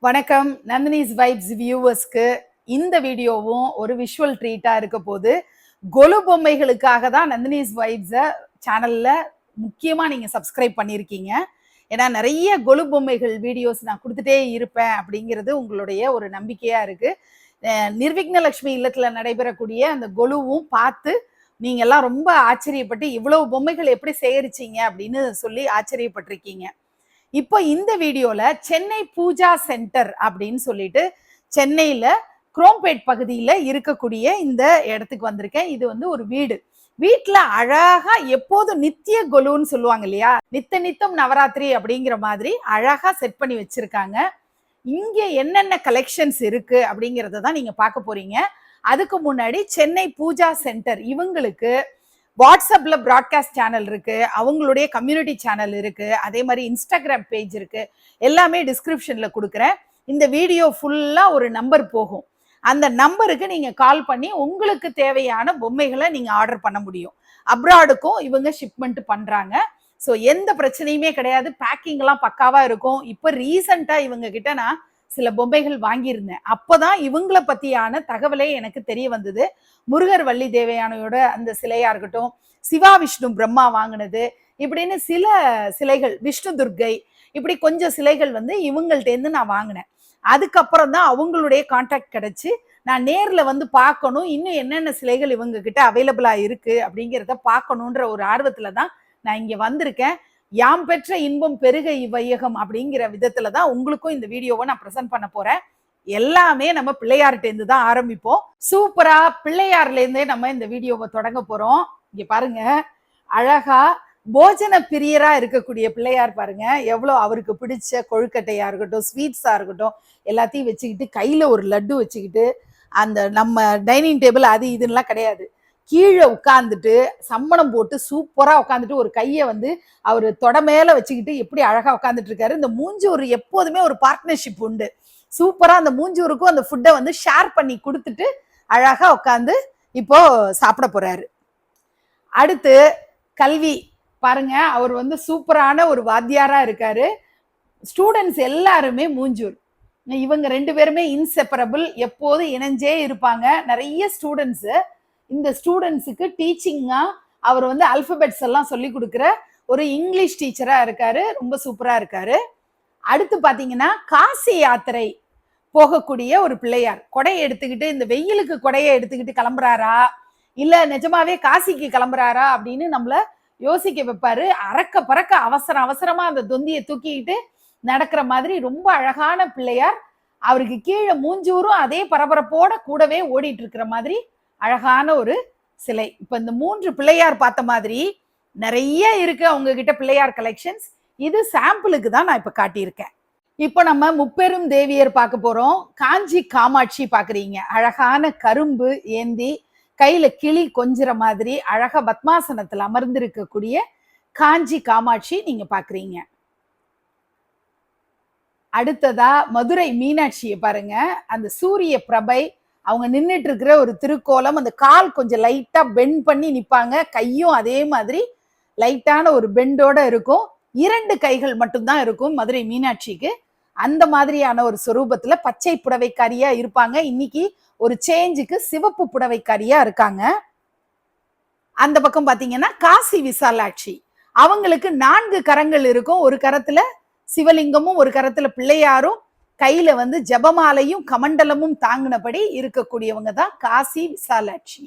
வணக்கம் நந்தினிஸ் வைப்ஸ் வியூவர்ஸ்க்கு இந்த வீடியோவும் ஒரு விஷுவல் ட்ரீட்டா இருக்க போது. கொலு பொம்மைகளுக்காக தான் நந்தினிஸ் வைப்ஸை சேனல்ல முக்கியமா நீங்க சப்ஸ்கிரைப் பண்ணியிருக்கீங்க. ஏன்னா நிறைய கொலு பொம்மைகள் வீடியோஸ் நான் கொடுத்துட்டே இருப்பேன் அப்படிங்கிறது உங்களுடைய ஒரு நம்பிக்கையா இருக்கு. நிர்விக்னலட்சுமி இல்லத்துல நடைபெறக்கூடிய அந்த கொலுவும் பார்த்து நீங்க எல்லாம் ரொம்ப ஆச்சரியப்பட்டு இவ்வளவு பொம்மைகள் எப்படி சேகரிச்சீங்க அப்படின்னு சொல்லி ஆச்சரியப்பட்டிருக்கீங்க. இப்போ இந்த வீடியோல சென்னை பூஜா சென்டர் அப்படின்னு சொல்லிட்டு சென்னையில குரோம்பேட் பகுதியில இருக்கக்கூடிய இந்த இடத்துக்கு வந்திருக்கேன். இது வந்து ஒரு வீட்டுல அழகா எப்போதும் நித்திய கொலுன்னு சொல்லுவாங்க இல்லையா, நித்தம் நவராத்திரி அப்படிங்கிற மாதிரி அழகா செட் பண்ணி வச்சிருக்காங்க. இங்க என்னென்ன கலெக்ஷன்ஸ் இருக்கு அப்படிங்கறத தான் நீங்க பார்க்க போறீங்க. அதுக்கு முன்னாடி சென்னை பூஜா சென்டர் இவங்களுக்கு வாட்ஸ்அப்ல ப்ராட்காஸ்ட் சேனல் இருக்கு, அவங்களுடைய கம்யூனிட்டி சேனல் இருக்கு, அதே மாதிரி இன்ஸ்டாகிராம் பேஜ் இருக்கு. எல்லாமே டிஸ்கிரிப்ஷன்ல கொடுக்குறேன். இந்த வீடியோ ஃபுல்லா ஒரு நம்பர் போகும். அந்த நம்பருக்கு நீங்க கால் பண்ணி உங்களுக்கு தேவையான பொம்மைகளை நீங்க ஆர்டர் பண்ண முடியும். அப்ராடுக்கும் இவங்க ஷிப்மெண்ட் பண்றாங்க. ஸோ எந்த பிரச்சனையுமே கிடையாது. பேக்கிங் எல்லாம் பக்காவா இருக்கும். இப்ப ரீசெண்டா இவங்க கிட்ட நான் சில பொம்மைகள் வாங்கியிருந்தேன். அப்போதான் இவங்களை பத்தியான தகவலே எனக்கு தெரிய வந்தது. முருகர் வள்ளி தேவயானையோட அந்த சிலையா இருக்கட்டும், சிவா விஷ்ணு பிரம்மா வாங்கினது, இப்படின்னு சில சிலைகள், விஷ்ணு துர்கை, இப்படி கொஞ்சம் சிலைகள் வந்து இவங்கள்ட்ட இருந்து நான் வாங்கினேன். அதுக்கப்புறம் தான் அவங்களுடைய கான்டாக்ட் கிடைச்சு நான் நேர்ல வந்து பார்க்கணும், இன்னும் என்னென்ன சிலைகள் இவங்க கிட்ட அவைலபிளா இருக்கு அப்படிங்கிறத பார்க்கணுன்ற ஒரு ஆர்வத்துல தான் நான் இங்க வந்திருக்கேன். யாம் பெற்ற இன்பம் பெருக இவ்வையகம் அப்படிங்கிற விதத்துல தான் உங்களுக்கும் இந்த வீடியோவை நான் பிரசன்ட் பண்ண போறேன். எல்லாமே நம்ம பிள்ளையார்ட்ட இருந்து தான் ஆரம்பிப்போம். சூப்பரா பிள்ளையார்ல இருந்தே நம்ம இந்த வீடியோவை தொடங்க போறோம். இங்க பாருங்க, அழகா போஜன பிரியரா இருக்கக்கூடிய பிள்ளையார் பாருங்க, எவ்வளவு அவருக்கு பிடிச்ச கொழுக்கட்டையா இருக்கட்டும், ஸ்வீட்ஸா இருக்கட்டும், எல்லாத்தையும் வச்சுக்கிட்டு கையில ஒரு லட்டு வச்சுக்கிட்டு, அந்த நம்ம டைனிங் டேபிள் அது இதுன்னெலாம் கிடையாது, கீழே உட்காந்துட்டு சம்மணம் போட்டு சூப்பரா உட்காந்துட்டு ஒரு கையை வந்து அவர் தொட மேல வச்சுக்கிட்டு எப்படி அழகா உட்காந்துட்டு இருக்காரு. இந்த மூஞ்சூர் எப்போதுமே ஒரு பார்ட்னர்ஷிப் உண்டு. சூப்பரா அந்த மூஞ்சூருக்கும் அந்த ஃபுட்டை வந்து ஷேர் பண்ணி கொடுத்துட்டு அழகா உட்காந்து இப்போ சாப்பிட போறாரு. அடுத்து கல்வி பாருங்க, அவர் வந்து சூப்பரான ஒரு வாத்தியாரா இருக்காரு. ஸ்டூடெண்ட்ஸ் எல்லாருமே மூஞ்சூர். இவங்க ரெண்டு பேருமே இன்செப்பரபிள், எப்போதும் இணைஞ்சே இருப்பாங்க. நிறைய ஸ்டூடெண்ட்ஸ், இந்த ஸ்டூடெண்ட்ஸுக்கு டீச்சிங்கா அவர் வந்து அல்பபெட்ஸ் எல்லாம் சொல்லி கொடுக்குற ஒரு இங்கிலீஷ் டீச்சரா இருக்காரு. ரொம்ப சூப்பரா இருக்காரு. அடுத்து பாத்தீங்கன்னா காசி யாத்திரை போகக்கூடிய ஒரு பிள்ளையார், கொடையை எடுத்துக்கிட்டு இந்த வெயிலுக்கு கொடையை எடுத்துக்கிட்டு கிளம்புறாரா இல்ல நிஜமாவே காசிக்கு கிளம்புறாரா அப்படின்னு நம்மள யோசிக்க வைப்பாரு. அறக்க பறக்க அவசரமா அந்த தொந்தியை தூக்கிக்கிட்டு நடக்கிற மாதிரி ரொம்ப அழகான பிள்ளையார். அவருக்கு கீழே மூஞ்சூரும் அதே பரபரப்போட கூடவே ஓடிட்டு இருக்கிற மாதிரி அழகான ஒரு சிலை. இப்ப இந்த 3 பிள்ளையார் பார்த்த மாதிரி நிறைய இருக்கு அவங்க கிட்ட பிள்ளையார் கலெக்ஷன்ஸ். இது சாம்பிளுக்கு தான் நான் இப்ப காட்டியிருக்கேன். இப்ப நம்ம முப்பெரும் தேவியர் பார்க்க போறோம். காஞ்சி காமாட்சி பாக்குறீங்க, அழகான கரும்பு ஏந்தி கையில கிளி கொஞ்சிற மாதிரி அழகா பத்மாசனத்துல அமர்ந்திருக்கக்கூடிய காஞ்சி காமாட்சி நீங்க பாக்குறீங்க. அடுத்ததா மதுரை மீனாட்சியை பாருங்க, அந்த சூரிய பிரபை அவங்க நின்றுட்டு இருக்கிற ஒரு திருக்கோலம். அந்த கால் கொஞ்சம் லைட்டா பெண்ட் பண்ணி நிப்பாங்க, கையும் அதே மாதிரி லைட்டான ஒரு பெண்டோட இருக்கும். 2 கைகள் மட்டும்தான் இருக்கும் மதுரை மீனாட்சிக்கு. அந்த மாதிரியான ஒரு சொரூபத்துல பச்சை புடவைக்காரியா இருப்பாங்க. இன்னைக்கு ஒரு சேஞ்சுக்கு சிவப்பு புடவைக்காரியா இருக்காங்க. அந்த பக்கம் பாத்தீங்கன்னா காசி விசாலாட்சி, அவங்களுக்கு 4 கரங்கள் இருக்கும். ஒரு கரத்துல சிவலிங்கமும் ஒரு கரத்துல பிள்ளையாரும், கையில வந்து ஜபமாலையும் கமண்டலமும் தாங்கினபடி இருக்கக்கூடியவங்க தான் காசி விசாலாட்சி.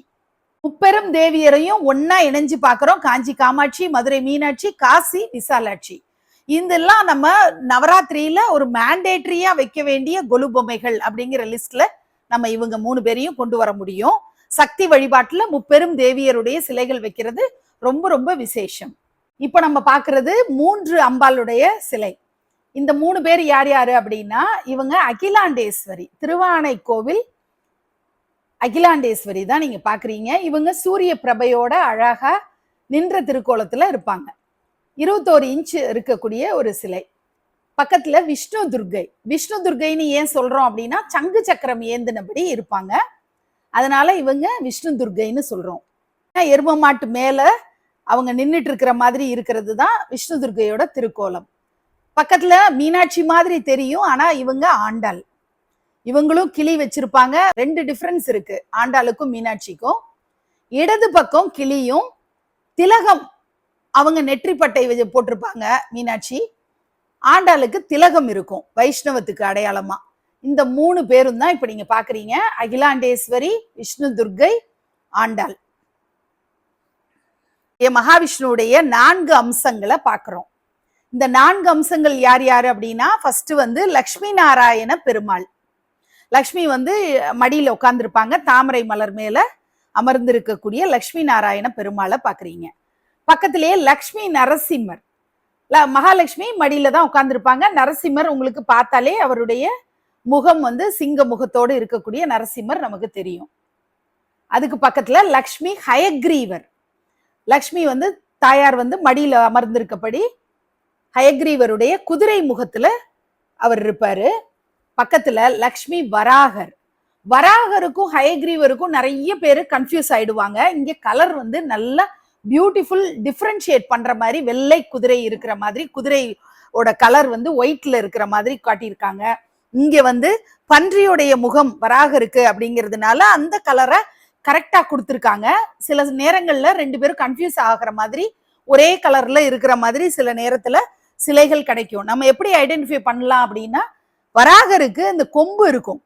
முப்பெரும் தேவியரையும் ஒன்னா இணைஞ்சு பாக்குறோம். காஞ்சி காமாட்சி, மதுரை மீனாட்சி, காசி விசாலாட்சி. இதெல்லாம் நம்ம நவராத்திரியில ஒரு மேண்டேட்டரியா வைக்க வேண்டிய கொலு பொம்மைகள் அப்படிங்கிற லிஸ்ட்ல நம்ம இவங்க 3 பேரையும் கொண்டு வர முடியும். சக்தி வழிபாட்டுல முப்பெரும் தேவியருடைய சிலைகள் வைக்கிறது ரொம்ப ரொம்ப விசேஷம். இப்ப நம்ம பாக்குறது 3 அம்பாளுடைய சிலை. இந்த 3 பேர் யார் யாரு அப்படின்னா, இவங்க அகிலாண்டேஸ்வரி, திருவானைக்கோவில் அகிலாண்டேஸ்வரி தான் நீங்க பாக்குறீங்க. இவங்க சூரிய பிரபையோட அழகா நின்ற திருக்கோலத்துல இருப்பாங்க. 21 இன்ச் இருக்கக்கூடிய ஒரு சிலை. பக்கத்துல விஷ்ணு துர்கை. விஷ்ணு துர்கைன்னு ஏன் சொல்றோம் அப்படின்னா, சங்கு சக்கரம் ஏந்தினபடி இருப்பாங்க, அதனால இவங்க விஷ்ணு துர்கைன்னு சொல்றோம். எரும மாட்டு மேல அவங்க நின்றுட்டு இருக்கிற மாதிரி இருக்கிறது தான் விஷ்ணு துர்கையோட திருக்கோலம். பக்கத்துல மீனாட்சி மாதிரி தெரியும், ஆனா இவங்க ஆண்டாள். இவங்களும் கிளி வச்சிருப்பாங்க. 2 டிஃபரன்ஸ் இருக்கு ஆண்டாளுக்கும் மீனாட்சிக்கும். இடது பக்கம் கிளியும் திலகம், அவங்க நெற்றிப்பட்டை போட்டிருப்பாங்க மீனாட்சி. ஆண்டாளுக்கு திலகம் இருக்கும் வைஷ்ணவத்துக்கு அடையாளமா. இந்த 3 பேரும் தான் இப்ப நீங்க பாக்குறீங்க. அகிலாண்டேஸ்வரி, விஷ்ணு துர்க்கை, ஆண்டாள். மகாவிஷ்ணுடைய 4 அம்சங்களை பாக்குறோம். இந்த 4 அம்சங்கள் யார் யாரு அப்படின்னா, ஃபர்ஸ்ட் லக்ஷ்மி நாராயண பெருமாள். லக்ஷ்மி மடியில உட்கார்ந்துருப்பாங்க, தாமரை மலர் மேல அமர்ந்திருக்கக்கூடிய லக்ஷ்மி நாராயண பெருமாளை பாக்குறீங்க. பக்கத்திலேயே லக்ஷ்மி நரசிம்மர், மகாலட்சுமி மடியில தான் உட்கார்ந்துருப்பாங்க. நரசிம்மர் உங்களுக்கு பார்த்தாலே அவருடைய முகம் சிங்க முகத்தோடு இருக்கக்கூடிய நரசிம்மர் நமக்கு தெரியும். அதுக்கு பக்கத்துல லக்ஷ்மி ஹயக்ரீவர். லக்ஷ்மி தாயார் மடியில அமர்ந்திருக்கப்படி ஹயக்ரீவருடைய குதிரை முகத்துல அவர் இருப்பாரு. பக்கத்துல லக்ஷ்மி வராகர். வராகருக்கும் ஹயக்ரீவருக்கும் நிறைய பேரு கன்ஃபியூஸ் ஆயிடுவாங்க. இங்க கலர் நல்லா பியூட்டிஃபுல் டிஃபரன்ஷியேட் பண்ற மாதிரி வெள்ளை குதிரை இருக்கிற மாதிரி, குதிரையோட கலர் ஒயிட்ல இருக்கிற மாதிரி காட்டியிருக்காங்க. இங்க பன்றியோடைய முகம் வராகருக்கு அப்படிங்கிறதுனால அந்த கலரை கரெக்டா கொடுத்துருக்காங்க. சில நேரங்கள்ல 2 பேரும் கன்ஃபியூஸ் ஆகிற மாதிரி, ஒரே கலர்ல இருக்கிற மாதிரி சில நேரத்துல சிலைகள் கிடைக்கும். நம்ம எப்படி ஐடென்டிஃபை பண்ணலாம் அப்படின்னா, வராகருக்கு இந்த கொம்பு இருக்கும்,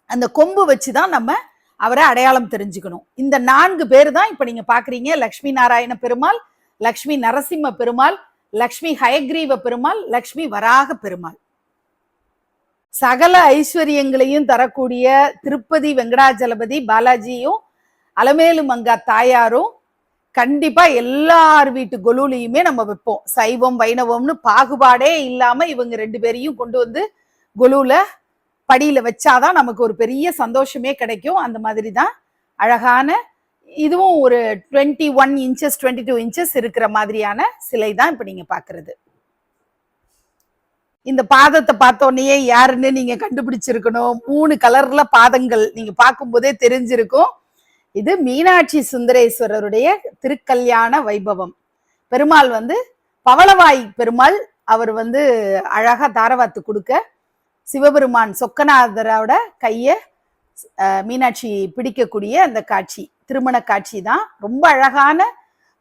அந்த கொம்பு வச்சுதான் நம்ம அவரை அடையாளம் தெரிஞ்சுக்கணும். இந்த 4 பேர் தான் இப்ப நீங்க பாக்குறீங்க. லக்ஷ்மி நாராயண பெருமாள், லக்ஷ்மி நரசிம்ம பெருமாள், லக்ஷ்மி ஹயக்ரீவ பெருமாள், லக்ஷ்மி வராக பெருமாள். சகல ஐஸ்வர்யங்களையும் தரக்கூடிய திருப்பதி வெங்கடாஜலபதி பாலாஜியும் அலமேலு மங்கா தாயாரும் கண்டிப்பா எல்லார் வீட்டு கொலுலையுமே நம்ம வைப்போம். சைவம் வைணவம்னு பாகுபாடே இல்லாம இவங்க 2 பேரையும் கொண்டு கொலுல படியில வச்சாதான் நமக்கு ஒரு பெரிய சந்தோஷமே கிடைக்கும். அந்த மாதிரி தான் அழகான, இதுவும் ஒரு 21 இன்ச்சஸ் 22 இன்ச்சஸ் இருக்கிற மாதிரியான சிலை தான் இப்ப நீங்க பாக்குறது. இந்த பாதத்தை பார்த்தோன்னே யாருன்னு நீங்க கண்டுபிடிச்சிருக்கணும். 3 கலர்ல பாதங்கள் நீங்க பார்க்கும் போதே தெரிஞ்சிருக்கும். இது மீனாட்சி சுந்தரேஸ்வரருடைய திருக்கல்யாண வைபவம். பெருமாள் பவளவாய் பெருமாள், அவர் அழகா தாரவாத்து கொடுக்க சிவபெருமான் சொக்கநாதரோட கைய மீனாட்சி பிடிக்கக்கூடிய அந்த காட்சி, திருமண காட்சி தான். ரொம்ப அழகான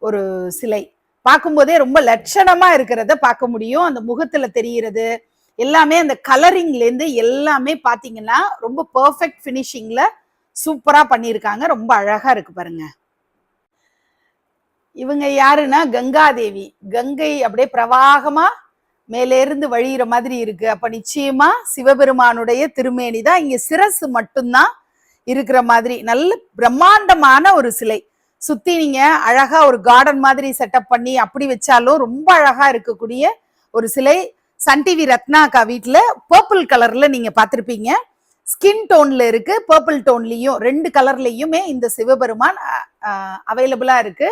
ஒரு சிலை. பார்க்கும்போதே ரொம்ப லட்சணமா இருக்கிறத பார்க்க முடியும். அந்த முகத்துல தெரிகிறது எல்லாமே, அந்த கலரிங்ல இருந்து எல்லாமே பாத்தீங்கன்னா ரொம்ப பெர்ஃபெக்ட் பினிஷிங்ல சூப்பரா பண்ணியிருக்காங்க. ரொம்ப அழகா இருக்கு பாருங்க. இவங்க யாருன்னா கங்காதேவி. கங்கை அப்படியே பிரவாகமா மேலே இருந்து வழியிற மாதிரி இருக்கு. அப்ப நிச்சயமா சிவபெருமானுடைய திருமேனி தான். இங்க சிரசு மட்டும்தான் இருக்கிற மாதிரி நல்ல பிரம்மாண்டமான ஒரு சிலை. சுத்தி நீங்க அழகா ஒரு கார்டன் மாதிரி செட்டப் பண்ணி அப்படி வச்சாலும் ரொம்ப அழகா இருக்கக்கூடிய ஒரு சிலை. சன் டிவி ரத்னாக்கா வீட்டுல பர்பிள் கலர்ல நீங்க பார்த்திருப்பீங்க. ஸ்கின் டோன்ல இருக்கு, பர்பிள் டோன்லயும் 2 கலர்லயுமே இந்த சிவபெருமான் அவைலபிளா இருக்கு.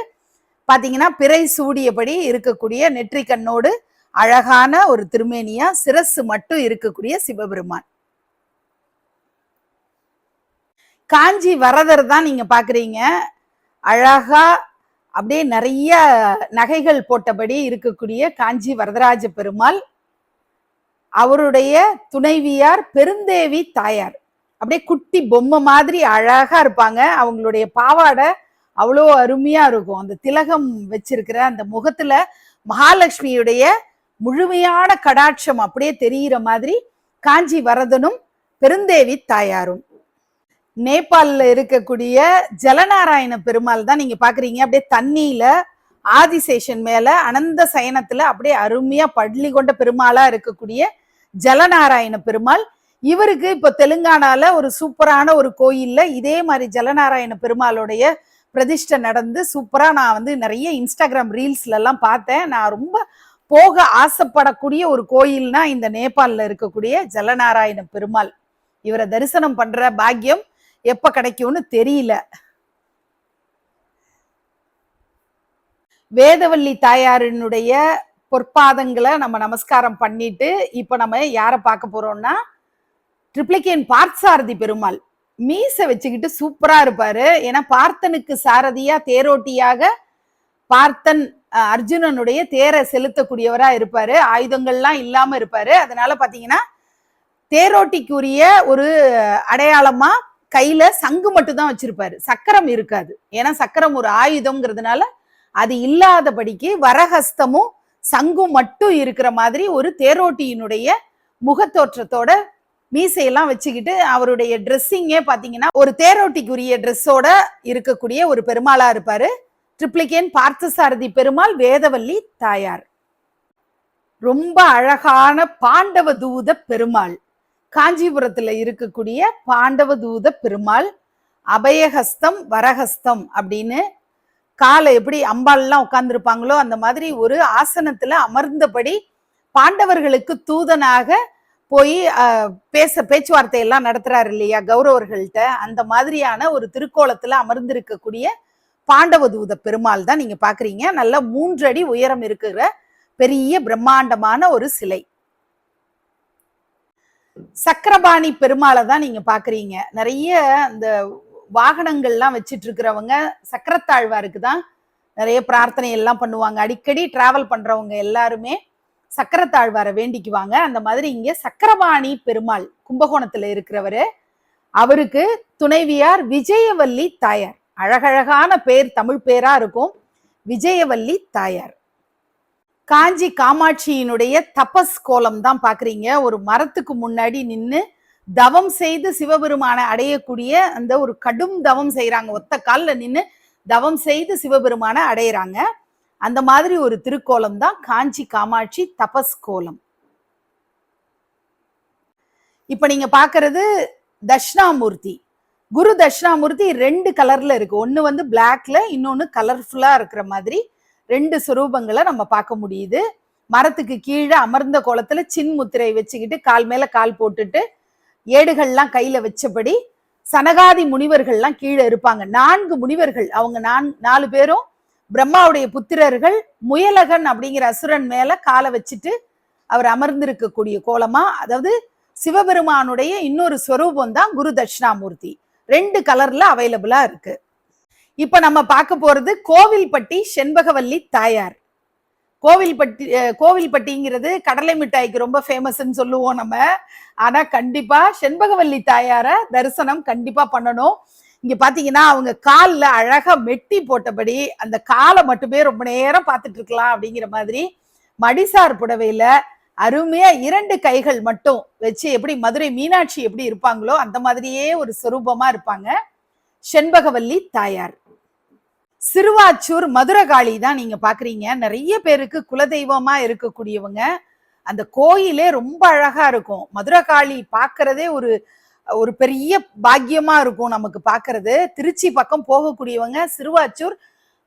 பாத்தீங்கன்னா பிறை சூடியபடி இருக்கக்கூடிய நெற்றி கண்ணோடு அழகான ஒரு திருமேனியா, சிரசு மட்டும் இருக்கக்கூடிய சிவபெருமான். காஞ்சி வரதர் தான் நீங்க பாக்குறீங்க. அழகா அப்படியே நிறைய நகைகள் போட்டபடி இருக்கக்கூடிய காஞ்சி வரதராஜ பெருமாள். அவருடைய துணைவியார் பெருந்தேவி தாயார். அப்படியே குட்டி பொம்மை மாதிரி அழகா இருப்பாங்க. அவங்களுடைய பாவாடை அவ்வளோ அருமையா இருக்கும். அந்த திலகம் வச்சிருக்கிற அந்த முகத்துல மகாலட்சுமியுடைய முழுமையான கடாட்சம் அப்படியே தெரிகிற மாதிரி காஞ்சி வரதனும் பெருந்தேவி தாயாரும். நேபாளில் இருக்கக்கூடிய ஜலநாராயண பெருமாள் தான் நீங்க பாக்குறீங்க. அப்படியே தண்ணியில ஆதிசேஷன் மேல அனந்த சயனத்துல அப்படியே அருமையா பள்ளி கொண்ட பெருமாளா இருக்கக்கூடிய ஜலநாராயண பெருமாள். இவருக்கு இப்போ தெலுங்கானால ஒரு சூப்பரான ஒரு கோயில்ல இதே மாதிரி ஜலநாராயண பெருமாளுடைய பிரதிஷ்டை நடந்து சூப்பரா நான் நிறைய இன்ஸ்டாகிராம் ரீல்ஸ்ல எல்லாம் பார்த்தேன். நான் ரொம்ப போக ஆசைப்படக்கூடிய ஒரு கோயில்னா இந்த நேபாளில் இருக்கக்கூடிய ஜலநாராயண பெருமாள். இவரை தரிசனம் பண்ற பாக்கியம் எப்ப கிடைக்கும்னு தெரியல. வேதவல்லி தாயாரினுடைய பொற்பாதங்களை நம்ம நமஸ்காரம் பண்ணிட்டு இப்ப நம்ம யாரை பார்க்க போறோம்னா ட்ரிப்ளிகேன் பார்த்தசாரதி பெருமாள். மீசை வச்சுக்கிட்டு சூப்பரா இருப்பாரு. ஏன்னா பார்த்தனுக்கு சாரதியா தேரோட்டியாக பார்த்தன் அர்ஜுனனுடைய தேரை செலுத்தக்கூடியவரா இருப்பாரு, ஆயுதங்கள்லாம் இல்லாம இருப்பாரு. அதனால பாத்தீங்கன்னா தேரோட்டிக்குரிய ஒரு அடையாளமா கையில சங்கு மட்டும் தான் வச்சிருப்பாரு, சக்கரம் இருக்காது. ஏன்னா சக்கரம் ஒரு ஆயுதம்ங்கிறதுனால அது இல்லாதபடிக்கு வரஹஸ்தமும் சங்கும் மட்டும் இருக்கிற மாதிரி ஒரு தேரோட்டியினுடைய முகத்தோற்றத்தோட மீசையெல்லாம் வச்சுக்கிட்டு அவருடைய ட்ரெஸ்ஸிங்கே பாத்தீங்கன்னா ஒரு தேரோட்டிக்குரிய ட்ரெஸ்ஸோட இருக்கக்கூடிய ஒரு பெருமாளா இருப்பாரு. ட்ரிப்ளிகேன் பார்த்தசாரதி பெருமாள், வேதவல்லி தாயார். ரொம்ப அழகான பாண்டவ தூத பெருமாள், காஞ்சிபுரத்துல இருக்கக்கூடிய பாண்டவ தூத பெருமாள். அபயஹஸ்தம் வரஹஸ்தம் அப்படின்னு காலை எப்படி அம்பாள்லாம் உட்கார்ந்துருப்பாங்களோ அந்த மாதிரி ஒரு ஆசனத்துல அமர்ந்தபடி பாண்டவர்களுக்கு தூதனாக போய் பேச்சுவார்த்தை எல்லாம் நடத்துறாரு இல்லையா கௌரவர்கள்ட்ட, அந்த மாதிரியான ஒரு திருக்கோலத்துல அமர்ந்திருக்கக்கூடிய பாண்டவ தூத பெருமாள் தான் நீங்க பாக்குறீங்க. நல்ல 3 அடி உயரம் இருக்கிற பெரிய பிரம்மாண்டமான ஒரு சிலை. சக்கரபாணி பெருமாளை தான் நீங்க பாக்குறீங்க. நிறைய அந்த வாகனங்கள்லாம் வச்சிட்டு இருக்கிறவங்க சக்கரத்தாழ்வாருக்கு தான் நிறைய பிரார்த்தனை எல்லாம் பண்ணுவாங்க. அடிக்கடி டிராவல் பண்றவங்க எல்லாருமே சக்கரத்தாழ்வாரை வேண்டிக்குவாங்க. அந்த மாதிரி இங்க சக்கரபாணி பெருமாள் கும்பகோணத்துல இருக்கிறவரு, அவருக்கு துணைவியார் விஜயவல்லி தாயார். அழகழகான பேர், தமிழ் பேரா இருக்கும், விஜயவல்லி தாயார். காஞ்சி காமாட்சியினுடைய தபஸ் கோலம் தான் பாக்குறீங்க. ஒரு மரத்துக்கு முன்னாடி நின்று தவம் செய்து சிவபெருமான அடையக்கூடிய அந்த ஒரு கடும் தவம் செய்யறாங்க, ஒத்த காலில் நின்று தவம் செய்து சிவபெருமான அடையிறாங்க. அந்த மாதிரி ஒரு திருக்கோலம் தான் காஞ்சி காமாட்சி தபஸ் கோலம். இப்ப நீங்க பாக்குறது தட்சிணாமூர்த்தி. குரு தட்சிணாமூர்த்தி 2 கலர்ல இருக்கு. ஒண்ணு வந்து பிளாக்ல, இன்னொன்னு கலர்ஃபுல்லா இருக்கிற மாதிரி 2 சுரூபங்களை நம்ம பார்க்க முடியுது. மரத்துக்கு கீழே அமர்ந்த கோலத்துல சின்முத்திரை வச்சுக்கிட்டு கால் மேல கால் போட்டுட்டு ஏடுகள்லாம் கையில வச்சபடி சனகாதி முனிவர்கள்லாம் கீழே இருப்பாங்க. 4 முனிவர்கள், அவங்க 4 பேரும் பிரம்மாவுடைய புத்திரர்கள். முயலகன் அப்படிங்கிற அசுரன் மேல காலை வச்சுட்டு அவர் அமர்ந்திருக்கக்கூடிய கோலமா, அதாவது சிவபெருமானுடைய இன்னொரு ஸ்வரூபம் தான் குரு தட்சிணாமூர்த்தி. 2 கலர்ல அவைலபிளா இருக்கு. இப்ப நம்ம பார்க்க போறது கோவில்பட்டி செண்பகவல்லி தாயார். கோவில்பட்டிங்கிறது கடலை மிட்டாய்க்கு ரொம்ப ஃபேமஸ்ன்னு சொல்லுவோம் நம்ம. ஆனா கண்டிப்பா செண்பகவல்லி தாயார தரிசனம் கண்டிப்பா பண்ணணும். இங்க பாத்தீங்கன்னா அவங்க கால்ல அழகா மெட்டி போட்டபடி அந்த காலை மட்டுமே ரொம்ப நேரம் பார்த்துட்டு இருக்கலாம் அப்படிங்கிற மாதிரி மடிசார் புடவையில அருமையா 2 கைகள் மட்டும் வச்சு எப்படி மதுரை மீனாட்சி எப்படி இருப்பாங்களோ அந்த மாதிரியே ஒரு சொரூபமா இருப்பாங்க செண்பகவல்லி தாயார். சிறுவாச்சூர் மதுரகாளி தான் நீங்க பாக்குறீங்க. நிறைய பேருக்கு குலதெய்வமா இருக்கக்கூடியவங்க. அந்த கோயிலே ரொம்ப அழகா இருக்கும். மதுரகாளி பாக்குறதே ஒரு பெரிய பாக்கியமா இருக்கும் நமக்கு பாக்குறது. திருச்சி பக்கம் போகக்கூடியவங்க சிறுவாச்சூர்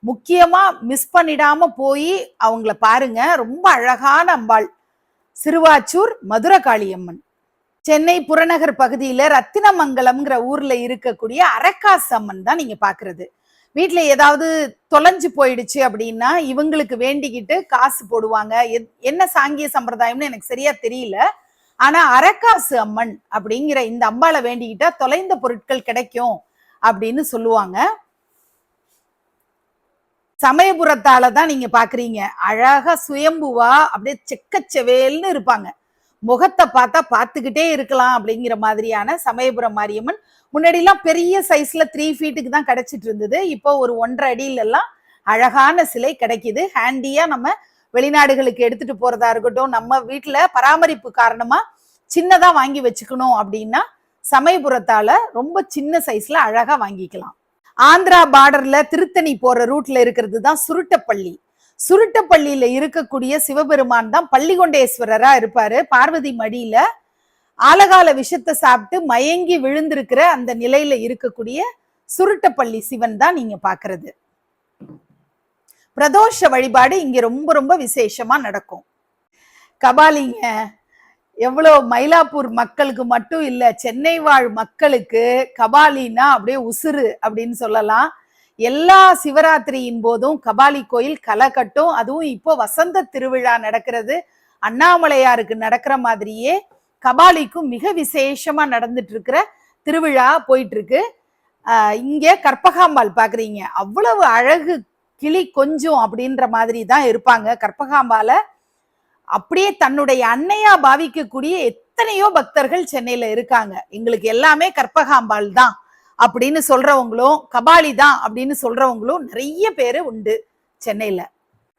முக்கியமா மிஸ் பண்ணிடாம போய் அவங்கள பாருங்க. ரொம்ப அழகான அம்பாள் சிறுவாச்சூர் மதுரகாளி அம்மன். சென்னை புறநகர் பகுதியில ரத்தினமங்கலம்ங்கிற ஊர்ல இருக்கக்கூடிய அரக்காசு அம்மன் தான் நீங்க பாக்குறது. வீட்டுல ஏதாவது தொலைஞ்சு போயிடுச்சு அப்படின்னா இவங்களுக்கு வேண்டிக்கிட்டு காசு போடுவாங்க. என்ன சாங்கிய சம்பிரதாயம்னு எனக்கு சரியா தெரியல. ஆனா அரக்காசு அம்மன் அப்படிங்கிற இந்த அம்பாளை வேண்டிக்கிட்டா தொலைந்த பொருட்கள் கிடைக்கும் அப்படின்னு சொல்லுவாங்க. சமயபுரத்தாலதான் நீங்க பாக்குறீங்க. அழகா சுயம்புவா அப்படியே செக்கச்செவேல்னு இருப்பாங்க. முகத்தை பார்த்தா பார்த்துக்கிட்டே இருக்கலாம் அப்படிங்கிற மாதிரியான சமயபுரம் மாரியம்மன். முன்னாடி எல்லாம் பெரிய சைஸ்ல 3 ஃபீட்டுக்கு தான் கிடைச்சிட்டு இருந்தது. இப்போ ஒரு 1.5 அடியில எல்லாம் அழகான சிலை கிடைக்குது. ஹேண்டியா நம்ம வெளிநாடுகளுக்கு எடுத்துட்டு போறதா இருக்கட்டும், நம்ம வீட்டுல பராமரிப்பு காரணமா சின்னதா வாங்கி வச்சுக்கணும் அப்படின்னா சமயபுரத்தால ரொம்ப சின்ன சைஸ்ல அழகா வாங்கிக்கலாம். ஆந்திரா பார்டர்ல திருத்தணி போற ரூட்ல இருக்கிறது தான் சுருட்டப்பள்ளி. சுருட்டப்பள்ளியில இருக்கக்கூடிய சிவபெருமான் தான் பள்ளிகொண்டேஸ்வரரா இருப்பாரு. பார்வதி மடியில ஆலகால விஷத்தை சாப்பிட்டு மயங்கி விழுந்திருக்கிற அந்த நிலையில இருக்கக்கூடிய சுருட்டப்பள்ளி சிவன் தான் நீங்க பாக்குறது. பிரதோஷ வழிபாடு இங்க ரொம்ப ரொம்ப விசேஷமா நடக்கும். கபாலிங்க எவ்வளவு மயிலாப்பூர் மக்களுக்கு மட்டும் இல்ல, சென்னை வாழ் மக்களுக்கு கபாலினா அப்படியே உசுறு அப்படின்னு சொல்லலாம். எல்லா சிவராத்திரியின் போதும் கபாலி கோயில் களை கட்டும். அதுவும் இப்போ வசந்த திருவிழா நடக்கிறது, அண்ணாமலையாருக்கு நடக்கிற மாதிரியே கபாலிக்கும் மிக விசேஷமா நடந்துட்டு இருக்கிற திருவிழா போயிட்டு இருக்கு. இங்க கற்பகாம்பாள் பாக்குறீங்க. அவ்வளவு அழகு கிளி கொஞ்சம் அப்படின்ற மாதிரி தான் இருப்பாங்க. கற்பகாம்பால அப்படியே தன்னுடைய அன்னையா பாவிக்கக்கூடிய எத்தனையோ பக்தர்கள் சென்னையில இருக்காங்க. எங்களுக்கு எல்லாமே கற்பகாம்பாள் தான் அப்படின்னு சொல்றவங்களும், கபாலி தான் அப்படின்னு சொல்றவங்களும் நிறைய பேரு உண்டு சென்னையில.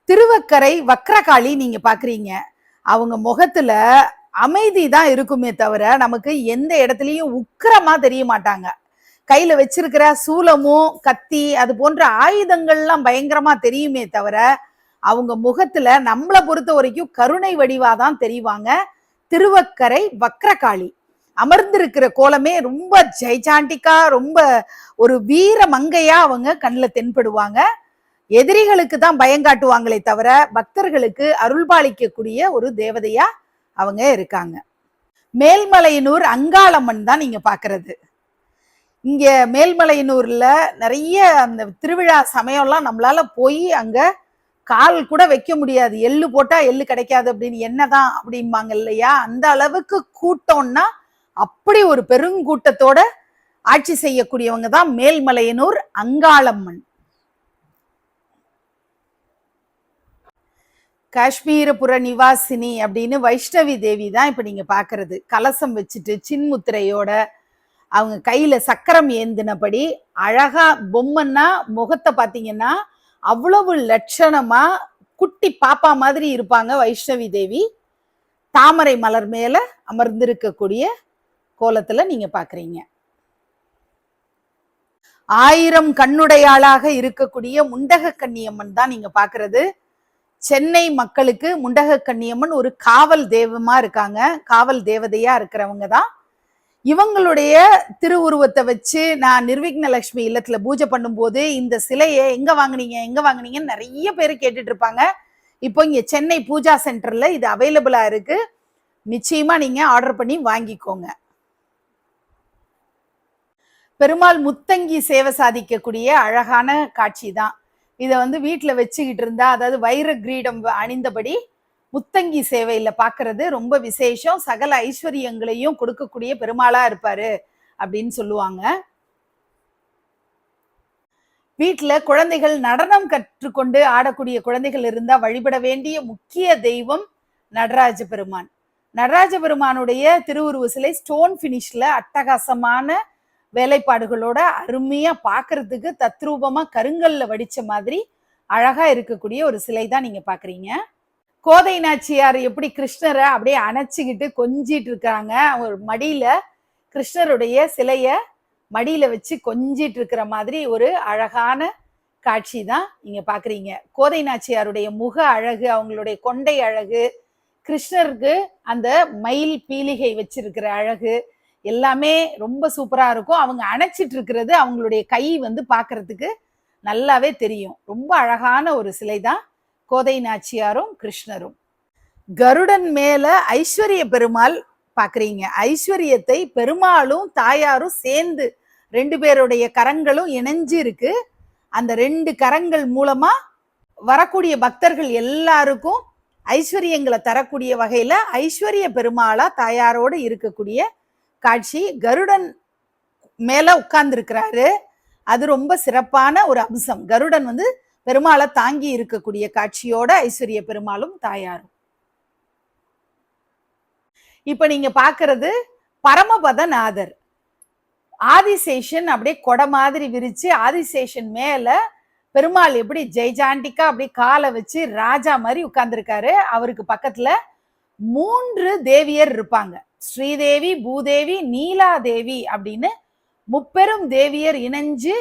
திருவக்கரை வக்ரகாளி நீங்க பாக்குறீங்க. அவங்க முகத்துல அமைதி தான் இருக்குமே தவிர நமக்கு எந்த இடத்துலயும் உக்கிரமா தெரிய மாட்டாங்க. கையில வச்சிருக்கிற சூலமும் கத்தி அது போன்ற ஆயுதங்கள்லாம் பயங்கரமா தெரியுமே தவிர அவங்க முகத்துல நம்மளை பொறுத்த வரைக்கும் கருணை வடிவாதான் தெரிவாங்க. திருவக்கரை வக்ரகாளி அமர்ந்திருக்கிற கோலமே ரொம்ப ஜெய்சாண்டிக்கா, ரொம்ப ஒரு வீர மங்கையா அவங்க கண்ணுல தென்படுவாங்க. எதிரிகளுக்கு தான் பயங்காட்டுவாங்களே தவிர பக்தர்களுக்கு அருள்பாலிக்கக்கூடிய ஒரு தேவதையா அவங்க இருக்காங்க. மேல்மலையனூர் அங்காளம்மன் தான் நீங்க பாக்குறது. இங்க மேல்மலையனூர்ல நிறைய அந்த திருவிழா சமயம்லாம் நம்மளால போய் அங்க கால் கூட வைக்க முடியாது. எள்ளு போட்டா எள்ளு கிடைக்காது அப்படின்னு என்னதான் அப்படிம்பாங்க இல்லையா, அந்த அளவுக்கு கூட்டம்னா அப்படி ஒரு பெருங்கூட்டத்தோட ஆட்சி செய்யக்கூடியவங்க தான் மேல்மலையனூர் அங்காளம்மன். காஷ்மீரபுர நிவாசினி அப்படின்னு வைஷ்ணவி தேவி தான் இப்ப நீங்க பாக்குறது. கலசம் வச்சுட்டு சின்முத்திரையோட அவங்க கையில சக்கரம் ஏந்தினபடி அழகா பொம்மன்னா முகத்தை பாத்தீங்கன்னா அவ்வளவு லட்சணமா குட்டி பாப்பா மாதிரி இருப்பாங்க வைஷ்ணவி தேவி. தாமரை மலர் மேல அமர்ந்திருக்கக்கூடிய கோலத்துல நீங்க பாக்குறீங்க. 1000 கண்ணுடையாளாக இருக்கக்கூடிய முண்டக கன்னியம்மன் தான் நீங்க பாக்குறது. சென்னை மக்களுக்கு முண்டக கன்னியம்மன் ஒரு காவல் தெய்வமா இருக்காங்க, காவல் தேவதையா இருக்கிறவங்க தான். இவங்களுடைய திருவுருவத்தை வச்சு நான் நிர்விக்ன லட்சுமி இல்லத்துல பூஜை பண்ணும்போது இந்த சிலையை எங்க வாங்குனீங்கன்னு நிறைய பேர் கேட்டுட்டு இருப்பாங்க. இப்போ இங்க சென்னை பூஜா சென்டர்ல இது அவைலபிளா இருக்கு. நிச்சயமா நீங்க ஆர்டர் பண்ணி வாங்கிக்கோங்க. பெருமாள் முத்தங்கி சேவை சாதிக்கக்கூடிய அழகான காட்சி தான். இதை வீட்டுல வச்சுக்கிட்டு இருந்தா, அதாவது வைர கிரீடம் அணிந்தபடி முத்தங்கி சேவையில பாக்குறது ரொம்ப விசேஷம். சகல ஐஸ்வர்யங்களையும் கொடுக்கக்கூடிய பெருமாளா இருப்பாரு அப்படின்னு சொல்லுவாங்க. வீட்டுல குழந்தைகள் நடனம் கற்றுக்கொண்டு ஆடக்கூடிய குழந்தைகள் இருந்தா வழிபட வேண்டிய முக்கிய தெய்வம் நடராஜ பெருமான். நடராஜ பெருமானுடைய திருவுருவ சிலை ஸ்டோன் பினிஷ்ல அட்டகாசமான வேலைப்பாடுகளோட அருமையா பாக்குறதுக்கு தத்ரூபமா கருங்கல்ல வடிச்ச மாதிரி அழகா இருக்கக்கூடிய ஒரு சிலை தான் நீங்க பாக்குறீங்க. கோதை நாச்சியார் எப்படி கிருஷ்ணரை அப்படியே அணைச்சிக்கிட்டு கொஞ்சிட்டு இருக்காங்க. ஒரு மடியில கிருஷ்ணருடைய சிலைய மடியில வச்சு கொஞ்சிட்டு இருக்கிற மாதிரி ஒரு அழகான காட்சி தான் நீங்க பாக்குறீங்க. கோதை நாச்சியாருடைய முக அழகு, அவங்களுடைய கொண்டை அழகு, கிருஷ்ணருக்கு அந்த மயில் பீலிகை வச்சிருக்கிற அழகு எல்லாமே ரொம்ப சூப்பரா இருக்கும். அவங்க அணைச்சிட்டு இருக்கிறது அவங்களுடைய கை பாக்குறதுக்கு நல்லாவே தெரியும். ரொம்ப அழகான ஒரு சிலை தான் கோதை நாச்சியாரும் கிருஷ்ணரும். கருடன் மேல ஐஸ்வர்ய பெருமாள் பாக்குறீங்க. ஐஸ்வர்யத்தை பெருமாளும் தாயாரும் சேர்ந்து 2 பேருடைய கரங்களும் இணைஞ்சு இருக்கு. அந்த 2 கரங்கள் மூலமா வரக்கூடிய பக்தர்கள் எல்லாருக்கும் ஐஸ்வர்யங்களை தரக்கூடிய வகையில ஐஸ்வர்ய பெருமாளா தாயாரோடு இருக்கக்கூடிய காட்சி. கருடன் மேல உட்கார்ந்து இருக்கிறாரு. அது ரொம்ப சிறப்பான ஒரு அம்சம். கருடன் பெருமாளை தாங்கி இருக்கக்கூடிய காட்சியோட ஐஸ்வர்ய பெருமாளும் தாயாரும். இப்ப நீங்க பாக்குறது பரமபதநாதர். ஆதிசேஷன் அப்படியே கொடை மாதிரி விரிச்சு ஆதிசேஷன் மேல பெருமாள் எப்படி ஜெய்ஜாண்டிக்கா அப்படியே காலை வச்சு ராஜா மாதிரி உட்கார்ந்துருக்காரு. அவருக்கு பக்கத்துல 3 தேவியர் இருப்பாங்க. ஸ்ரீதேவி, பூதேவி, நீலாதேவி அப்படின்னு முப்பெரும் தேவியர் இணைஞ்சு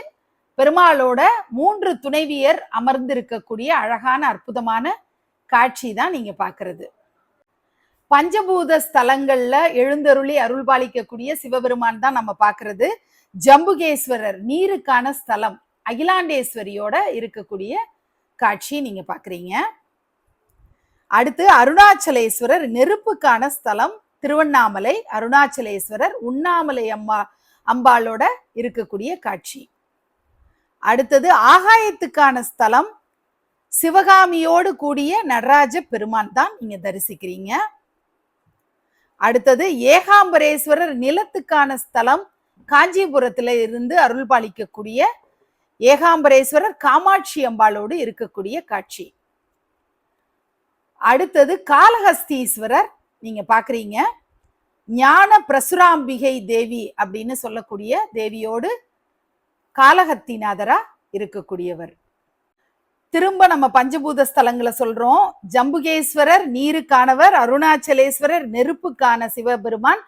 பெருமாளோட 3 துணைவியர் அமர்ந்து இருக்கக்கூடிய அழகான அற்புதமான காட்சி தான் நீங்க பாக்குறது. பஞ்சபூத ஸ்தலங்கள்ல எழுந்தருளி அருள்பாலிக்கக்கூடிய சிவபெருமான் தான் நம்ம பாக்குறது. ஜம்புகேஸ்வரர் நீருக்கான ஸ்தலம், அகிலாண்டேஸ்வரியோட இருக்கக்கூடிய காட்சி நீங்க பாக்குறீங்க. அடுத்து அருணாச்சலேஸ்வரர் நெருப்புக்கான ஸ்தலம் திருவண்ணாமலை. அருணாச்சலேஸ்வரர் உண்ணாமலை அம்பாளோட இருக்கக்கூடிய காட்சி. அடுத்தது ஆகாயத்துக்கான ஸ்தலம் சிவகாமியோடு கூடிய நடராஜ பெருமான் தான் நீங்க தரிசிக்கிறீங்க. அடுத்தது ஏகாம்பரேஸ்வரர் நிலத்துக்கான ஸ்தலம் காஞ்சிபுரத்துல இருந்து அருள் பாலிக்கக்கூடிய ஏகாம்பரேஸ்வரர் காமாட்சி அம்பாளோடு இருக்கக்கூடிய காட்சி. அடுத்தது காளஹஸ்தீஸ்வரர் நீங்க பாக்குறீங்க. ஞான பிரசுராம்பிகை தேவி அப்படின்னு சொல்லக்கூடிய தேவியோடு காளஹத்திநாதரா இருக்கக்கூடியவர். திரும்ப நம்ம பஞ்சபூத ஸ்தலங்களை சொல்றோம். ஜம்புகேஸ்வரர் நீருக்கானவர், அருணாச்சலேஸ்வரர் நெருப்புக்கான சிவபெருமான்,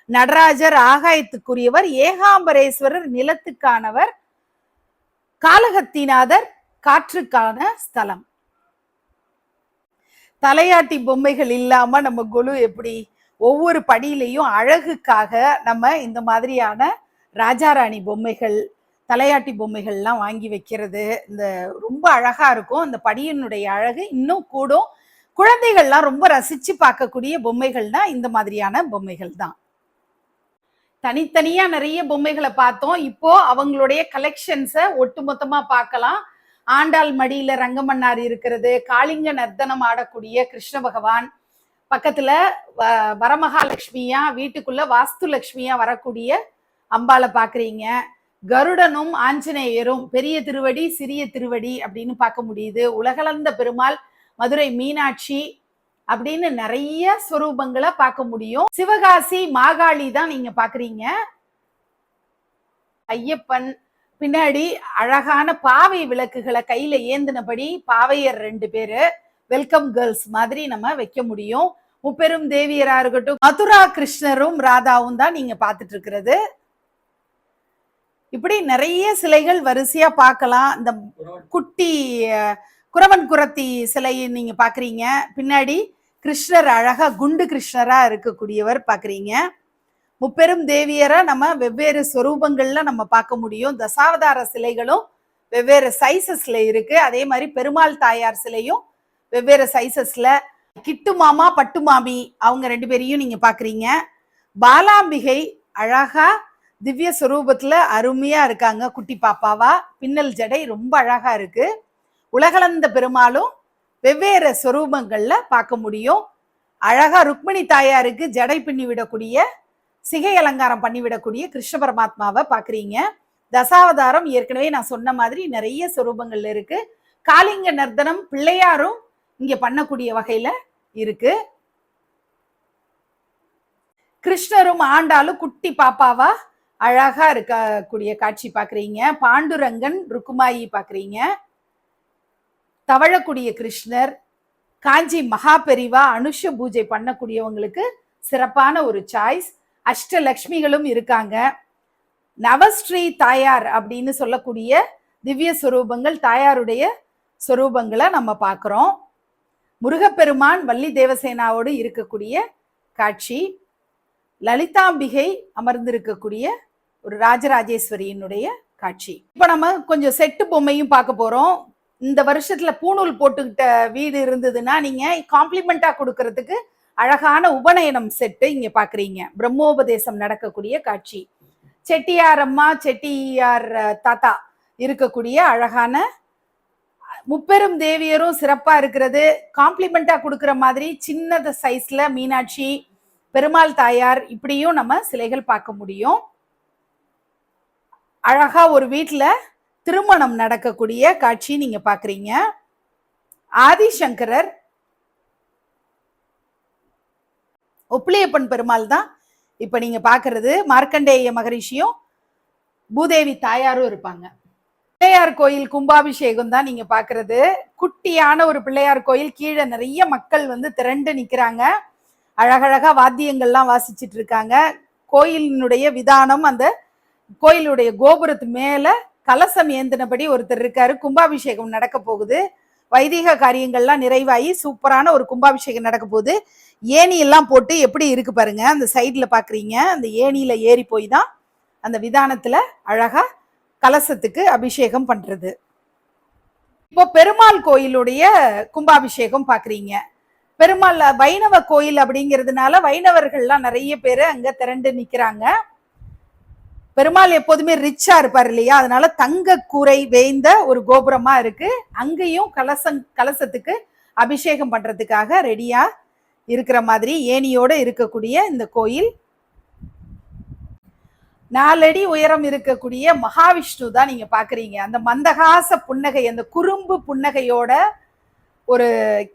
நடராஜர் ஆகாயத்துக்குரியவர், ஏகாம்பரேஸ்வரர் நிலத்துக்கானவர், காளஹத்திநாதர் காற்றுக்கான ஸ்தலம். தலையாட்டி பொம்மைகள் இல்லாம நம்ம கொலு எப்படி ஒவ்வொரு படியிலையும் அழகுக்காக நம்ம இந்த மாதிரியான ராஜாராணி பொம்மைகள், தலையாட்டி பொம்மைகள்லாம் வாங்கி வைக்கிறது. இந்த ரொம்ப அழகா இருக்கும். அந்த படியினுடைய அழகு இன்னும் கூடும். குழந்தைகள்லாம் ரொம்ப ரசிச்சு பார்க்கக்கூடிய பொம்மைகள்னா இந்த மாதிரியான பொம்மைகள் தான். தனித்தனியா நிறைய பொம்மைகளை பார்த்தோம். இப்போ அவங்களுடைய கலெக்ஷன்ஸை ஒட்டுமொத்தமா பார்க்கலாம். ஆண்டாள் மடியில ரங்கமன்னார் இருக்கிறது, காளிங்க நர்த்தனம் ஆடக்கூடிய கிருஷ்ண பகவான், பக்கத்துல வரமகாலட்சுமியா வீட்டுக்குள்ள வாஸ்து லட்சுமியா வரக்கூடிய அம்பாளை பாக்குறீங்க. கருடனும் ஆஞ்சநேயரும் பெரிய திருவடி சிறிய திருவடி அப்படின்னு பார்க்க முடியுது. உலகளந்த பெருமாள், மதுரை மீனாட்சி அப்படின்னு நிறைய ஸ்வரூபங்களை பார்க்க முடியும். சிவகாசி மாகாளி தான் நீங்க பாக்குறீங்க. ஐயப்பன் பின்னாடி அழகான பாவை விளக்குகளை கையில ஏந்தினபடி பாவையர் 2 பேரு வெல்கம் கேர்ள்ஸ் மாதிரி நம்ம வைக்க முடியும். முப்பெரும் தேவியரா இருக்கட்டும், மதுரா கிருஷ்ணரும் ராதாவும் தான் நீங்க பார்த்துட்டு இருக்கிறது. இப்படி நிறைய சிலைகள் வரிசையா பார்க்கலாம். இந்த குட்டி குறவன் குரத்தி சிலையை நீங்க பாக்குறீங்க. பின்னாடி கிருஷ்ணர் அழகா குண்டு கிருஷ்ணரா இருக்கக்கூடியவர் பாக்குறீங்க. முப்பெரும் தேவியரை நம்ம வெவ்வேறு ஸ்வரூபங்கள்ல நம்ம பார்க்க முடியும். தசாவதார சிலைகளும் வெவ்வேறு சைசஸ்ல இருக்கு. அதே மாதிரி பெருமாள் தாயார் சிலையும் வெவ்வேறு சைசஸ்ல. கிட்டு மாமா பட்டு மாமி அவங்க 2 பேரையும் நீங்க பாக்குறீங்க. பாலாம்பிகை அழகா திவ்ய ஸ்வரூபத்துல அருமையா இருக்காங்க, குட்டி பாப்பாவா. பின்னல் ஜடை ரொம்ப அழகா இருக்கு. உலகளந்த பெருமாளும் வெவ்வேறு ஸ்வரூபங்கள்ல பார்க்க முடியும். அழகா ருக்மிணி தாயாருக்கு ஜடை பின்னி விடக்கூடிய, சிகை அலங்காரம் பண்ணிவிடக்கூடிய கிருஷ்ண பரமாத்மாவை பாக்குறீங்க. தசாவதாரம் ஏற்கனவே நான் சொன்ன மாதிரி நிறைய ஸ்வரூபங்கள்ல இருக்கு. காளிங்க நர்த்தனம் பிள்ளையாரும் இங்க பண்ணக்கூடிய வகையில இருக்கு. கிருஷ்ணரும் ஆண்டாலும் குட்டி பாப்பாவா அழகா இருக்கக்கூடிய காட்சி பாக்குறீங்க. பாண்டுரங்கன் ருக்குமாயி பாக்குறீங்க. தவழக்கூடிய கிருஷ்ணர், காஞ்சி மகாபெரிவா அனுஷ பூஜை பண்ணக்கூடியவங்களுக்கு சிறப்பான ஒரு சாய்ஸ். அஷ்டலக்ஷ்மிகளும் இருக்காங்க. நவஸ்ரீ தாயார் அப்படின்னு சொல்லக்கூடிய திவ்ய சொரூபங்கள், தாயாருடைய சொரூபங்களை நம்ம பார்க்கிறோம். முருகப்பெருமான் வள்ளி தேவசேனாவோடு இருக்கக்கூடிய காட்சி. லலிதாம்பிகை அமர்ந்திருக்கக்கூடிய ஒரு ராஜராஜேஸ்வரியினுடைய காட்சி. இப்ப நம்ம கொஞ்சம் செட்டு பொம்மையும் பார்க்க போறோம். இந்த வருஷத்துல பூணூல் போட்டுக்கிட்ட வீடு இருந்ததுன்னா நீங்க காம்ப்ளிமெண்டா கொடுக்கறதுக்கு அழகான உபநயனம் செட்டு இங்க பாக்குறீங்க. பிரம்மோபதேசம் நடக்கக்கூடிய காட்சி. செட்டியார் அம்மா, செட்டியார் தாத்தா இருக்கக்கூடிய அழகான முப்பெரும் தேவியரும் சிறப்பா இருக்கிறது. காம்ப்ளிமெண்டா கொடுக்கிற மாதிரி சின்னத சைஸ்ல மீனாட்சி, பெருமாள் தாயார் இப்படியும் நம்ம சிலைகள் பார்க்க முடியும். அழகா ஒரு வீட்டுல திருமணம் நடக்கக்கூடிய காட்சி நீங்க பாக்குறீங்க. ஆதிசங்கரர், ஒப்பிலியப்பன் பெருமாள் தான் இப்ப நீங்க பாக்குறது. மார்க்கண்டேய மகரிஷியும் பூதேவி தாயாரும் இருப்பாங்க. பிள்ளையார் கோயில் கும்பாபிஷேகம் தான் நீங்க பாக்குறது. குட்டியான ஒரு பிள்ளையார் கோயில். கீழே நிறைய மக்கள் திரண்டு நிக்கிறாங்க. அழகழகா வாத்தியங்கள்லாம் வாசிச்சுட்டு இருக்காங்க. கோயிலினுடைய விதானம், அந்த கோயிலுடைய கோபுரத்து மேல கலசம் ஏந்தினபடி ஒருத்தர் இருக்காரு. கும்பாபிஷேகம் நடக்க போகுது. வைதிக காரியங்கள்லாம் நிறைவாகி சூப்பரான ஒரு கும்பாபிஷேகம் நடக்க போகுது. ஏணி எல்லாம் போட்டு எப்படி இருக்கு பாருங்க. அந்த சைட்ல பாக்குறீங்க. அந்த ஏணியில ஏறி போய் தான் அந்த விதானத்துல அழகா கலசத்துக்கு அபிஷேகம் பண்றது. இப்போ பெருமாள் கோயிலுடைய கும்பாபிஷேகம் பாக்குறீங்க. பெருமாள் வைணவ கோயில் அப்படிங்கிறதுனால வைணவர்கள்லாம் நிறைய பேரு அங்க திரண்டு நிக்கிறாங்க. பெருமாள் எப்போதுமே ரிச்சா இருப்பார் இல்லையா, அதனால தங்க கூரை வேய்ந்த ஒரு கோபுரமா இருக்கு. அங்கேயும் கலசத்துக்கு அபிஷேகம் பண்றதுக்காக ரெடியா இருக்கிற மாதிரி ஏணியோட இருக்கக்கூடிய இந்த கோயில். 4 அடி உயரம் இருக்கக்கூடிய மகாவிஷ்ணு தான் நீங்க பாக்குறீங்க. அந்த மந்தகாச புன்னகை, அந்த குறும்பு புன்னகையோட ஒரு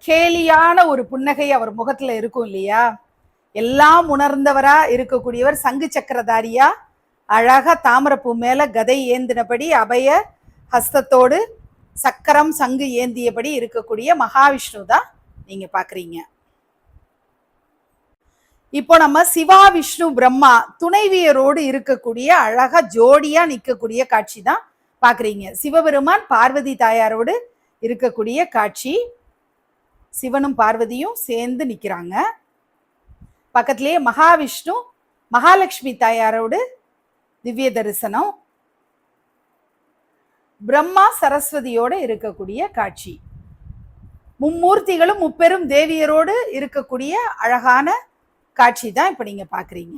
கேலியான ஒரு புன்னகை அவர் முகத்துல இருக்கும் இல்லையா? எல்லாம் உணர்ந்தவரா இருக்கக்கூடியவர், சங்கு சக்கரதாரியா அழகா தாமரப்பூ மேல கதை ஏந்தினபடி அபய ஹஸ்தத்தோடு சக்கரம் சங்கு ஏந்தியபடி இருக்கக்கூடிய மகாவிஷ்ணு தான் நீங்க பாக்குறீங்க. இப்போ நம்ம சிவா விஷ்ணு பிரம்மா துணைவியரோடு இருக்கக்கூடிய அழகா ஜோடியா நிற்கக்கூடிய காட்சி தான் பாக்குறீங்க. சிவபெருமான் பார்வதி தாயாரோடு இருக்கக்கூடிய காட்சி. சிவனும் பார்வதியும் சேர்ந்து நிக்கிறாங்க. பக்கத்திலேயே மகாவிஷ்ணு மகாலட்சுமி தாயாரோடு திவ்ய தரிசனம். பிரம்மா சரஸ்வதியோடு இருக்கக்கூடிய காட்சி. மும்மூர்த்திகளும் முப்பெரும் தேவியரோடு இருக்கக்கூடிய அழகான காட்சி தான் இப்ப நீங்க பாக்குறீங்க.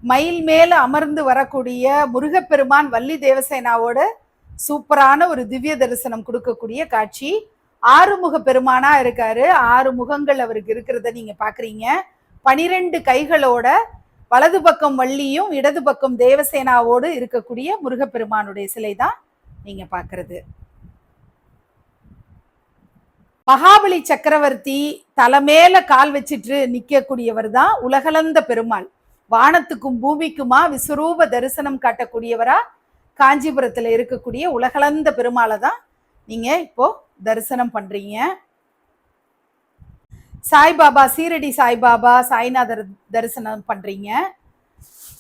மயில் மேல அமர்ந்து வரக்கூடிய முருகப்பெருமான் வள்ளி தேவசேனாவோட சூப்பரான ஒரு திவ்ய தரிசனம் கொடுக்கக்கூடிய காட்சி. 6 முக பெருமானா இருக்காரு. 6 முகங்கள் அவருக்கு இருக்கிறத நீங்க பாக்குறீங்க. 12 கைகளோட வலது பக்கம் வள்ளியும் இடது பக்கம் தேவசேனாவோடு இருக்கக்கூடிய முருகப்பெருமானுடைய சிலை தான் நீங்க பாக்குறது. மகாபலி சக்கரவர்த்தி தலைமேல கால் வச்சிட்டு நிக்கக்கூடியவர் தான் உலகளந்த பெருமாள். வானத்துக்கும் பூமிக்குமா விஸ்வரூப தரிசனம் காட்டக்கூடியவரா காஞ்சிபுரத்துல இருக்கக்கூடிய உலகளந்த பெருமாளை தான் நீங்க இப்போ தரிசனம் பண்றீங்க. சாய்பாபா, சீரடி சாய்பாபா, சாய்நாதர் தரிசனம் பண்றீங்க.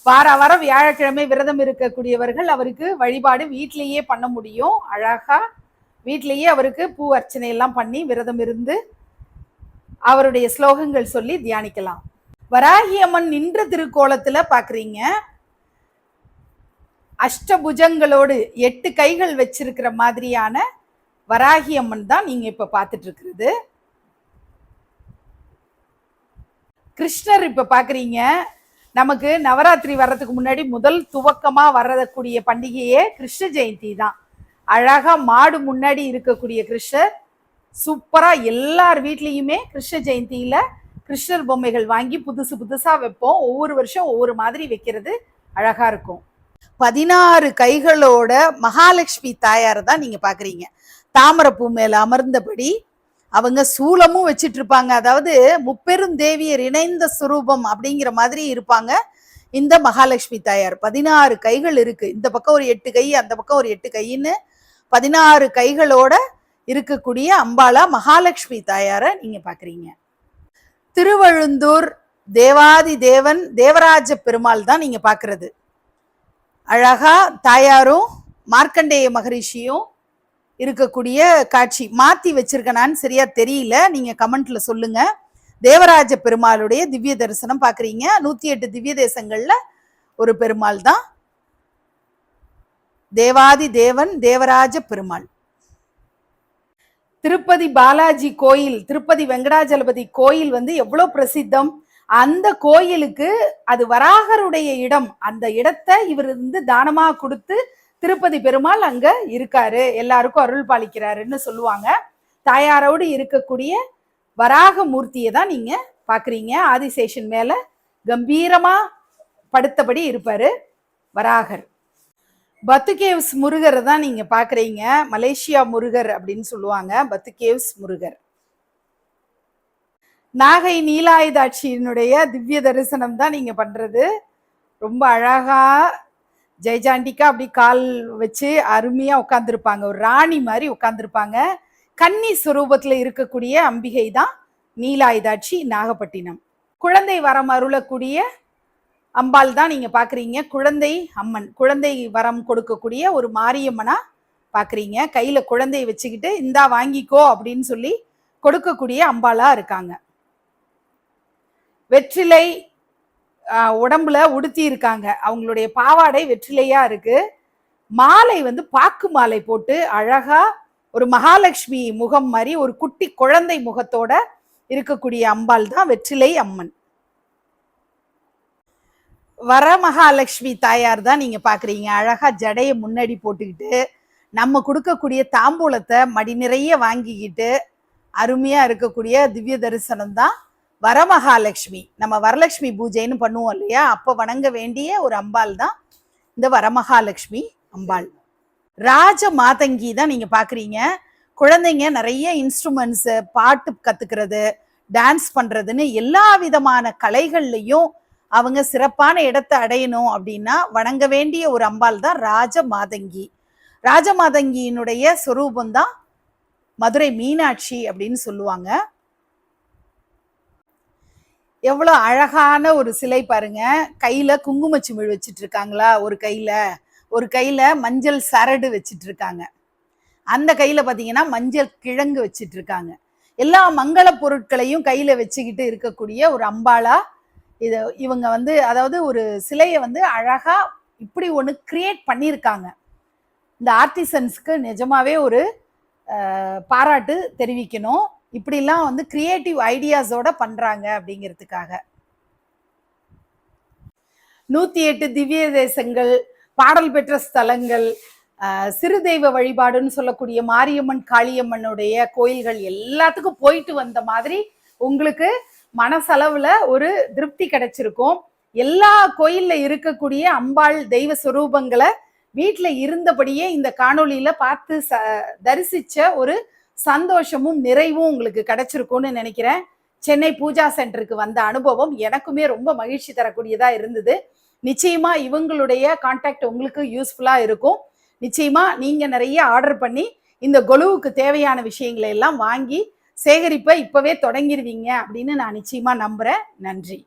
வாரம் வியாழக்கிழமை விரதம் இருக்கக்கூடியவர்கள் அவருக்கு வழிபாடு வீட்டிலேயே பண்ண முடியும். அழகா வீட்டிலேயே அவருக்கு பூ அர்ச்சனை எல்லாம் பண்ணி விரதம் இருந்து அவருடைய ஸ்லோகங்கள் சொல்லி தியானிக்கலாம். வராகி அம்மன் நின்ற திருக்கோலத்துல பாக்குறீங்க. அஷ்டபுஜங்களோடு 8 கைகள் வச்சிருக்கிற மாதிரியான வராகி அம்மன் தான் நீங்க இப்ப பார்த்துட்டு இருக்கிறது. கிருஷ்ணர் இப்ப பாக்குறீங்க. நமக்கு நவராத்திரி வர்றதுக்கு முன்னாடி முதல் துவக்கமா வரக்கூடிய பண்டிகையே கிருஷ்ண ஜெயந்தி தான். அழகா மாடு முன்னாடி இருக்கக்கூடிய கிருஷ்ணர் சூப்பரா எல்லார் வீட்லயுமே கிருஷ்ண ஜெயந்தியில கிருஷ்ணர் பொம்மைகள் வாங்கி புதுசு புதுசா வைப்போம். ஒவ்வொரு வருஷம் ஒவ்வொரு மாதிரி வைக்கிறது அழகா இருக்கும். 16 கைகளோட மகாலட்சுமி தாயார் தான் நீங்க பாக்குறீங்க. தாமரப்பூ மேல அமர்ந்தபடி அவங்க சூலமும் வச்சிட்டு இருப்பாங்க. அதாவது முப்பெரும் தேவியர் இணைந்த சுரூபம் அப்படிங்கிற மாதிரி இருப்பாங்க இந்த மகாலட்சுமி தாயார். 16 கைகள் இருக்கு. இந்த பக்கம் ஒரு 8 கை, அந்த பக்கம் ஒரு 8 கைன்னு 16 கைகளோட இருக்கக்கூடிய அம்பாளா மகாலட்சுமி தாயார நீங்க பாக்குறீங்க. திருவழுந்தூர் தேவாதி தேவன் தேவராஜ பெருமாள் தான் நீங்க பாக்குறது. அழகா தாயாரும் மார்க்கண்டேய மகரிஷியும் இருக்கக்கூடிய காட்சி. மாத்தி வச்சிருக்கனான்னு சரியா தெரியல, நீங்க கமெண்ட்ல சொல்லுங்க. தேவராஜ பெருமாளுடைய திவ்ய தரிசனம் பாக்குறீங்க. 108 திவ்ய தேசங்கள்ல ஒரு பெருமாள் தான் தேவாதி தேவன் தேவராஜ பெருமாள். திருப்பதி பாலாஜி கோயில், திருப்பதி வெங்கடாஜலபதி கோயில் எவ்வளவு பிரசித்தம். அந்த கோயிலுக்கு அது வராகருடைய இடம். அந்த இடத்தை இவர் தானமா கொடுத்து திருப்பதி பெருமாள் அங்க இருக்காரு, எல்லாருக்கும் அருள் பாலிக்கிறாருன்னு சொல்லுவாங்க. தாயாரோடு இருக்கக்கூடிய வராக மூர்த்தியை தான் நீங்க பாக்குறீங்க. ஆதிசேஷன் மேல கம்பீரமா படுத்தபடி இருப்பாரு வராகர். பத்துகேவ்ஸ் முருகர் தான் நீங்க பாக்குறீங்க. மலேசியா முருகர் அப்படின்னு சொல்லுவாங்க பத்துகேவ்ஸ் முருகர். நாகை நீலாயுதாட்சியினுடைய திவ்ய தரிசனம் தான் நீங்க பண்றது. ரொம்ப அழகா ஜெய்ஜாண்டிக்கா அப்படி கால் வச்சு அருமையா உட்கார்ந்துருப்பாங்க. ஒரு ராணி மாதிரி உட்கார்ந்துருப்பாங்க. கன்னி சுரூபத்துல இருக்கக்கூடிய அம்பிகை தான் நீலாயுதாட்சி நாகப்பட்டினம். குழந்தை வரம் அருளக்கூடிய அம்பாள் தான் நீங்க பாக்குறீங்க. குழந்தை அம்மன், குழந்தை வரம் கொடுக்கக்கூடிய ஒரு மாரியம்மனா பாக்குறீங்க. கையில குழந்தையை வச்சுக்கிட்டு இந்தா வாங்கிக்கோ அப்படின்னு சொல்லி கொடுக்கக்கூடிய அம்பாளா இருக்காங்க. வெற்றிலை உடம்புல உடுத்தி இருக்காங்க. அவங்களுடைய பாவாடை வெற்றிலையா இருக்கு. மாலை பாக்கு மாலை போட்டு அழகா ஒரு மகாலட்சுமி முகம் மாதிரி ஒரு குட்டி குழந்தை முகத்தோட இருக்கக்கூடிய அம்பாள் தான் வெற்றிலை அம்மன். வரமகாலட்சுமி தாயார் தான் நீங்க பாக்குறீங்க. அழகா ஜடையை முன்னாடி போட்டுக்கிட்டு நம்ம கொடுக்கக்கூடிய தாம்பூலத்தை மடி நிறைய வாங்கிக்கிட்டு அருமையா இருக்கக்கூடிய திவ்ய தரிசனம் தான் வரமகாலட்சுமி, நம்ம வரலட்சுமி பூஜைன்னு பண்ணுவோம் இல்லையா, அப்ப வணங்க வேண்டிய ஒரு அம்பாள் தான் இந்த வரமகாலட்சுமி அம்பாள். ராஜ மாதங்கி தான் நீங்க பாக்குறீங்க. குழந்தைங்க நிறைய இன்ஸ்ட்ருமெண்ட்ஸ், பாட்டு கத்துக்கிறது, டான்ஸ் பண்றதுன்னு எல்லா விதமான கலைகள்லையும் அவங்க சிறப்பான இடத்தை அடையணும் அப்படின்னா வணங்க வேண்டிய ஒரு அம்பாள் தான் ராஜ மாதங்கி. ராஜ மாதங்கியினுடைய சொரூபம் தான் மதுரை மீனாட்சி அப்படின்னு சொல்லுவாங்க. எவ்வளவு அழகான ஒரு சிலை பாருங்க. கையில குங்குமச்சிமிழ் வச்சிட்டு இருக்காங்களா, ஒரு கையில மஞ்சள் சரடு வச்சிட்டு இருக்காங்க, அந்த கையில பாத்தீங்கன்னா மஞ்சள் கிழங்கு வச்சிட்டு இருக்காங்க. எல்லா மங்கள பொருட்களையும் கையில வச்சுக்கிட்டு இருக்கக்கூடிய ஒரு அம்பாளா இவங்க அதாவது ஒரு சிலையை அழகா இப்படி ஒண்ணு கிரியேட் பண்ணியிருக்காங்க. இந்த ஆர்டிசன்ஸ்க்கு நிஜமாவே ஒரு பாராட்டு தெரிவிக்கணும். இப்படிலாம் கிரியேட்டிவ் ஐடியாஸோட பண்றாங்க அப்படிங்கிறதுக்காக. 108 திவ்ய தேசங்கள், பாடல் பெற்ற ஸ்தலங்கள், சிறு தெய்வ வழிபாடுன்னு சொல்லக்கூடிய மாரியம்மன் காளியம்மனுடைய கோயில்கள் எல்லாத்துக்கும் போயிட்டு வந்த மாதிரி உங்களுக்கு மனசளவுல ஒரு திருப்தி கிடைச்சிருக்கும். எல்லா கோயில்ல இருக்கக்கூடிய அம்பாள் தெய்வ சொரூபங்களை வீட்டுல இருந்தபடியே இந்த காணொளியில பார்த்து தரிசிச்ச ஒரு சந்தோஷமும் நிறைவும் உங்களுக்கு கிடைச்சிருக்கும்னு நினைக்கிறேன். சென்னை பூஜா சென்டருக்கு வந்த அனுபவம் எனக்குமே ரொம்ப மகிழ்ச்சி தரக்கூடியதா இருந்தது. நிச்சயமா இவங்களுடைய கான்டாக்ட் உங்களுக்கு யூஸ்ஃபுல்லா இருக்கும். நிச்சயமா நீங்க நிறைய ஆர்டர் பண்ணி இந்த கொலுவுக்கு தேவையான விஷயங்களை எல்லாம் வாங்கி சேகரிப்பை இப்பவே தொடங்கிடுவீங்க அப்படின்னு நான் நிச்சயமா நம்புறேன். நன்றி.